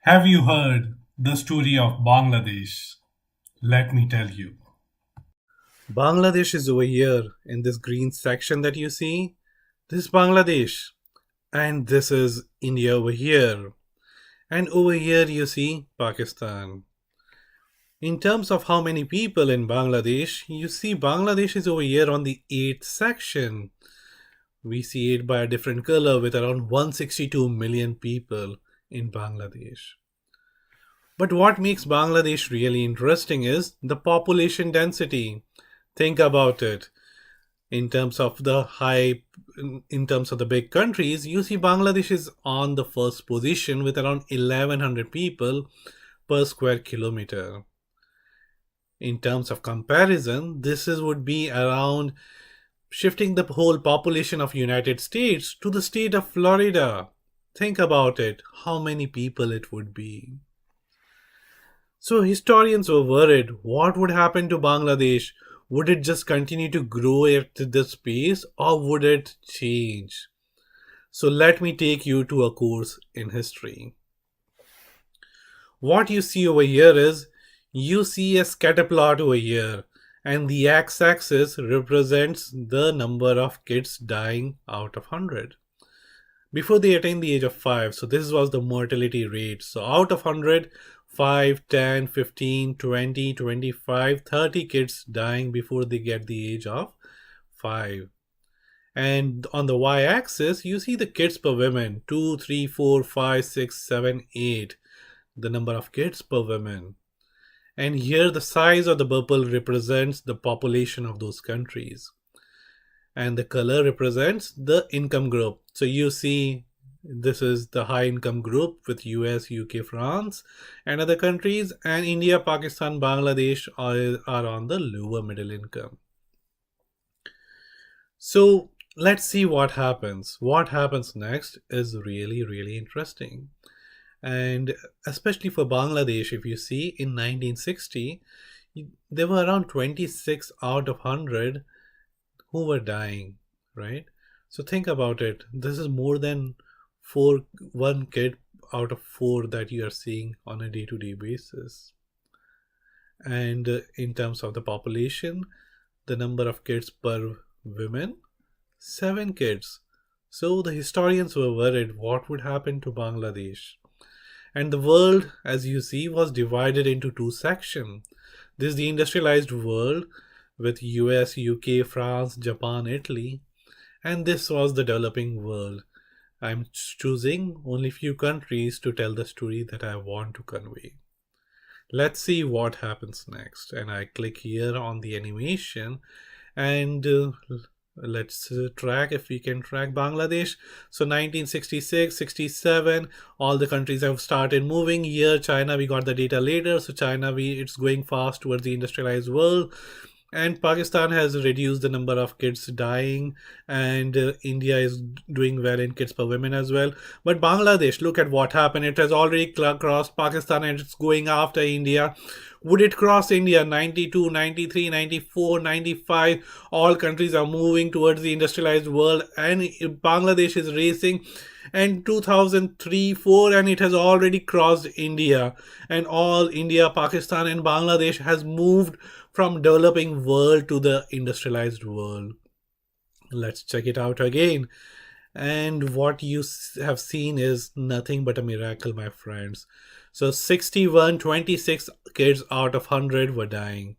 Have you heard the story of Bangladesh? Let me tell you. Bangladesh is over here in this green section that you see. This is Bangladesh. And this is India over here. And over here you see Pakistan. In terms of how many people in Bangladesh, you see Bangladesh is over here on the 8th section. We see it by a different color with around 162 million people in Bangladesh. But what makes Bangladesh really interesting is the population density. Think about it. In terms of the big countries, you see Bangladesh is on the first position with around 1100 people per square kilometer. In terms of comparison, would be around shifting the whole population of United States to the state of Florida. Think about it, how many people it would be. So historians were worried what would happen to Bangladesh. Would it just continue to grow at this pace or would it change? So let me take you to a course in history. What you see over here is you see a scatter plot over here, and the x-axis represents the number of kids dying out of 100 before they attain the age of 5. So this was the mortality rate. So out of 100, 5, 10, 15, 20, 25, 30 kids dying before they get the age of 5. And on the y-axis, you see the kids per woman, 2, 3, 4, 5, 6, 7, 8, the number of kids per woman. And here the size of the bubble represents the population of those countries. And the color represents the income group. So you see this is the high income group with US, UK, France, and other countries, and India, Pakistan, Bangladesh are on the lower middle income. So let's see what happens. What happens next is really, really interesting. And especially for Bangladesh, if you see in 1960, there were around 26 out of 100 who were dying, right? So think about it. This is more than one kid out of four that you are seeing on a day-to-day basis. And in terms of the population, the number of kids per women, 7 kids. So the historians were worried what would happen to Bangladesh. And the world, as you see, was divided into two sections. This is the industrialized world with US, UK, France, Japan, Italy, and this was the developing world. I'm choosing only few countries to tell the story that I want to convey. Let's see what happens next. And I click here on the animation and let's track if we can track Bangladesh. So 1966, 67, all the countries have started moving. Here China, we got the data later. So China, it's going fast towards the industrialized world. And Pakistan has reduced the number of kids dying, and India is doing well in kids per women as well. But Bangladesh, look at what happened. It has already crossed Pakistan and it's going after India. Would it cross India? 92, 93, 94, 95. All countries are moving towards the industrialized world, and Bangladesh is racing. And 2003 4, and it has already crossed India. And all India, Pakistan, and Bangladesh has moved from developing world to the industrialized world. Let's check it out again. And what you have seen is nothing but a miracle, my friends. So 61, 26 kids out of 100 were dying,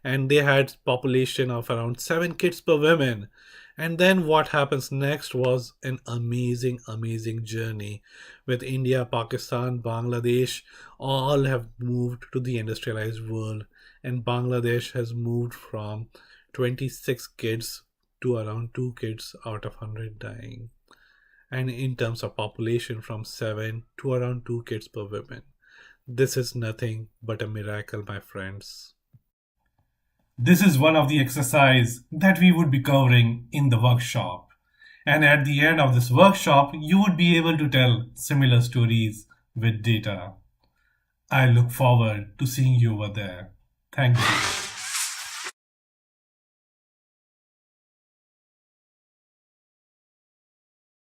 and they had population of around 7 kids per woman. And then what happens next was an amazing journey with India, Pakistan, Bangladesh all have moved to the industrialized world, and Bangladesh has moved from 26 kids to around 2 kids out of 100 dying. And in terms of population, from 7 to around 2 kids per woman. This is nothing but a miracle, my friends. This is one of the exercise that we would be covering in the workshop. And at the end of this workshop, you would be able to tell similar stories with data. I look forward to seeing you over there. Thank you.